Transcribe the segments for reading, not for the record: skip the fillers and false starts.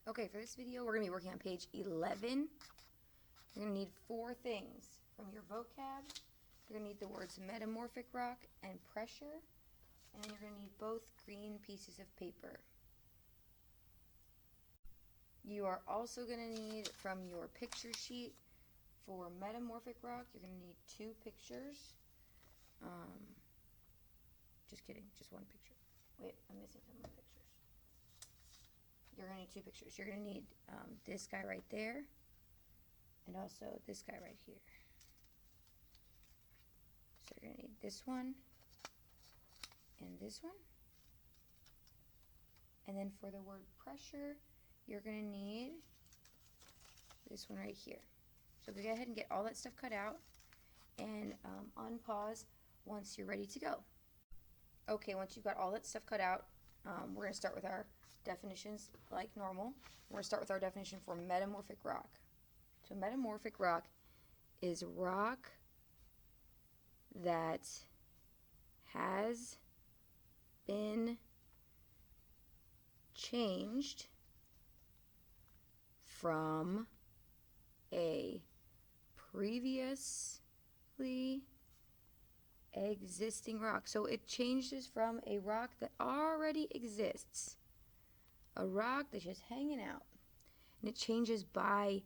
Okay, for this video, we're going to be working on page 11. You're going to need 4 things from your vocab. You're going to need the words metamorphic rock and pressure, and you're going to need both green pieces of paper. You are also going to need, from your picture sheet for metamorphic rock, you're going to need 2 pictures. Just kidding, just 1 picture. Wait, I'm missing some of my pictures. You're going to need 2 pictures. You're going to need this guy right there, and also this guy right here. So you're going to need this one, and this one. And then for the word pressure, you're going to need this one right here. So go ahead and get all that stuff cut out, and unpause once you're ready to go. Okay, once you've got all that stuff cut out, we're going to start with our definitions like normal. We're going to start with our definition for metamorphic rock. So metamorphic rock is rock that has been changed from a previously existing rock. So it changes from a rock that already exists, a rock that's just hanging out, and it changes by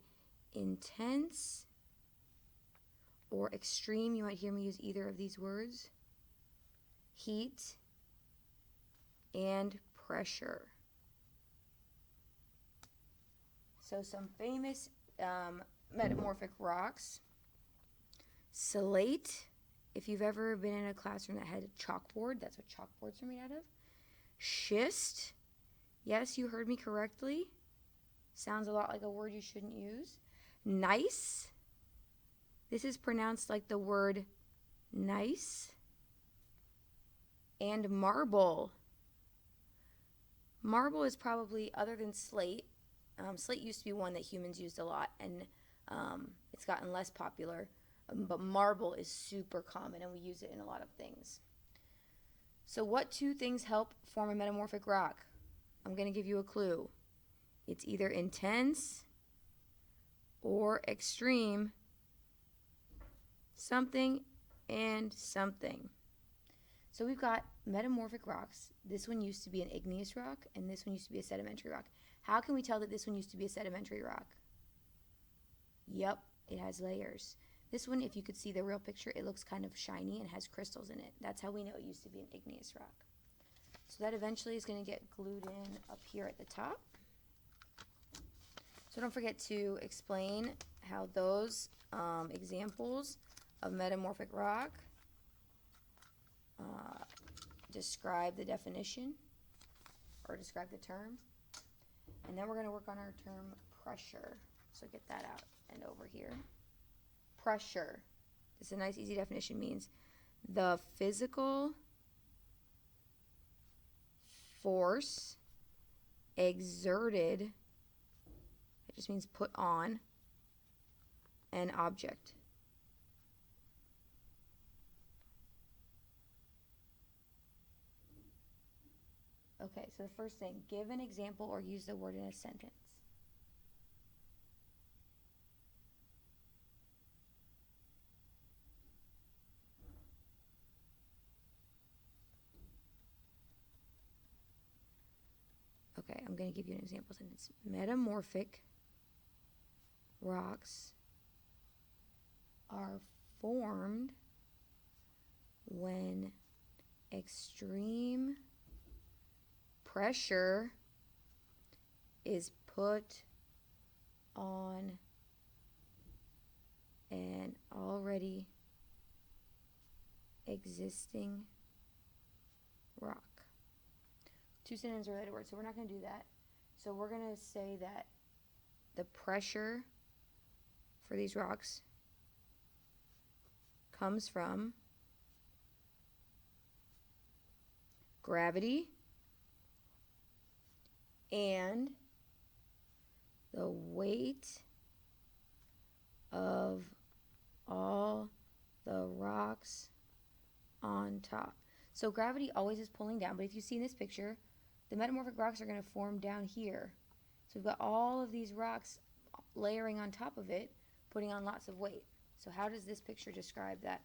intense or extreme. You might hear me use either of these words: heat and pressure. So some famous metamorphic rocks: slate. If you've ever been in a classroom that had a chalkboard, that's what chalkboards are made out of. Schist. Yes, you heard me correctly. Sounds a lot like a word you shouldn't use. Gneiss. This is pronounced like the word nice. And marble. Marble is probably, other than slate, slate used to be one that humans used a lot, and it's gotten less popular. But marble is super common, and we use it in a lot of things. So what 2 things help form a metamorphic rock? I'm going to give you a clue. It's either intense or extreme, something and something. So we've got metamorphic rocks. This one used to be an igneous rock, and this one used to be a sedimentary rock. How can we tell that this one used to be a sedimentary rock? Yep, it has layers. This one, if you could see the real picture, it looks kind of shiny and has crystals in it. That's how we know it used to be an igneous rock. So that eventually is going to get glued in up here at the top. So don't forget to explain how those examples of metamorphic rock describe the definition or describe the term. And then we're going to work on our term pressure. So get that out and over here. Pressure. This is a nice, easy definition. Means the physical force exerted. It just means put on an object. Okay, so the first thing, give an example or use the word in a sentence. Okay, I'm going to give you an example sentence. Metamorphic rocks are formed when extreme pressure is put on an already existing rock. 2 synonyms related words, so we're not going to do that. So we're going to say that the pressure for these rocks comes from gravity and the weight of all the rocks on top. So gravity always is pulling down, but if you see in this picture, the metamorphic rocks are going to form down here. So we've got all of these rocks layering on top of it, putting on lots of weight. So how does this picture describe that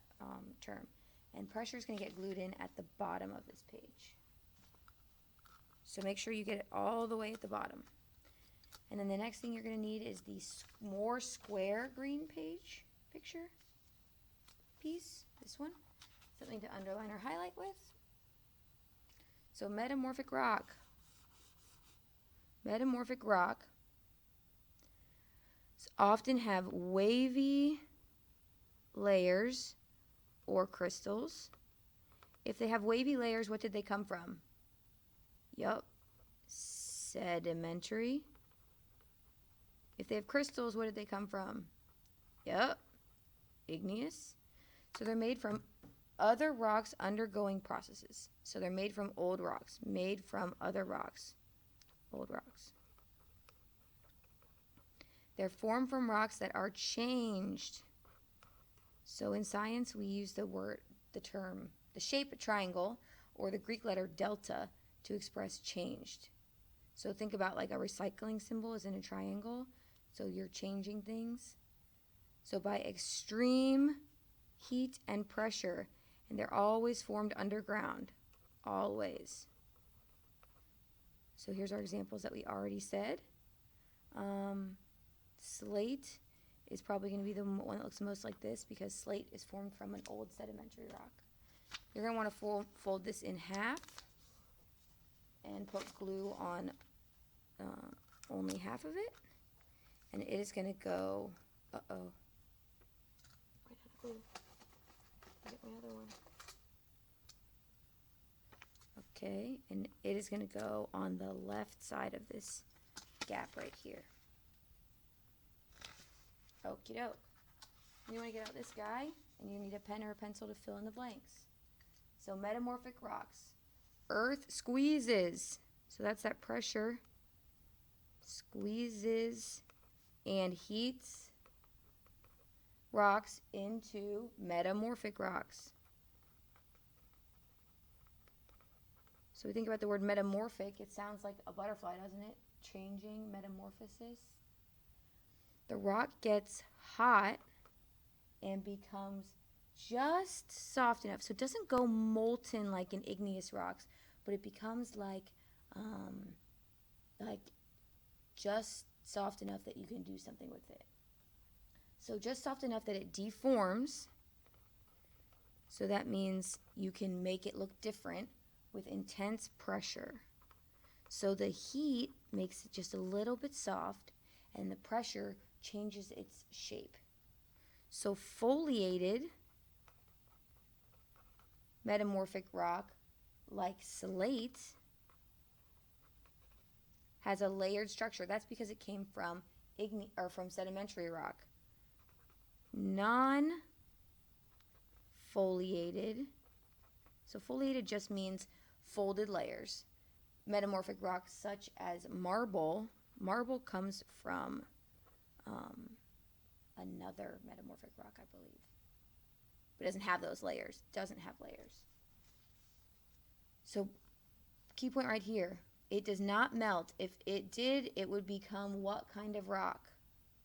term? And pressure is going to get glued in at the bottom of this page. So make sure you get it all the way at the bottom. And then the next thing you're going to need is the more square green picture piece, this one. Something to underline or highlight with. So metamorphic rock. Metamorphic rock often have wavy layers or crystals. If they have wavy layers, what did they come from? Yup, sedimentary. If they have crystals, what did they come from? Yup, igneous. So they're made from other rocks undergoing processes. So they're made from old rocks, made from other rocks, old rocks. They're formed from rocks that are changed. So in science, we use the term, the shape triangle, or the Greek letter delta to express changed. So think about like a recycling symbol is in a triangle. So you're changing things. So by extreme heat and pressure, and they're always formed underground, always. So here's our examples that we already said. Slate is probably going to be the one that looks most like this because slate is formed from an old sedimentary rock. You're going to want to fold this in half and put glue on only half of it. And it is going to go, ran out of glue. Get my other one. Okay, and it is going to go on the left side of this gap right here. Okie doke. You want to get out this guy, and you need a pen or a pencil to fill in the blanks. So metamorphic rocks. Earth squeezes. So that's that pressure. Squeezes and heats rocks into metamorphic rocks. So we think about the word metamorphic. It sounds like a butterfly, doesn't it? Changing, metamorphosis. The rock gets hot and becomes just soft enough. So it doesn't go molten like in igneous rocks, but it becomes like just soft enough that you can do something with it. So just soft enough that it deforms. So that means you can make it look different with intense pressure. So the heat makes it just a little bit soft, and the pressure changes its shape. So foliated metamorphic rock, like slate, has a layered structure. That's because it came from sedimentary rock. Non-foliated, so foliated just means folded layers. Metamorphic rocks such as marble. Marble comes from another metamorphic rock, I believe. But it doesn't have those layers. Doesn't have layers. So key point right here. It does not melt. If it did, it would become what kind of rock?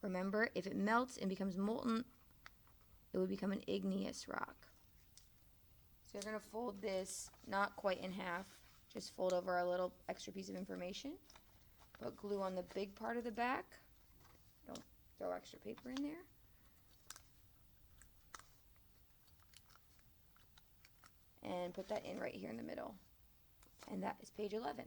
Remember, if it melts and becomes molten, it would become an igneous rock. So you're going to fold this not quite in half. Just fold over a little extra piece of information. Put glue on the big part of the back. Don't throw extra paper in there. And put that in right here in the middle. And that is page 11.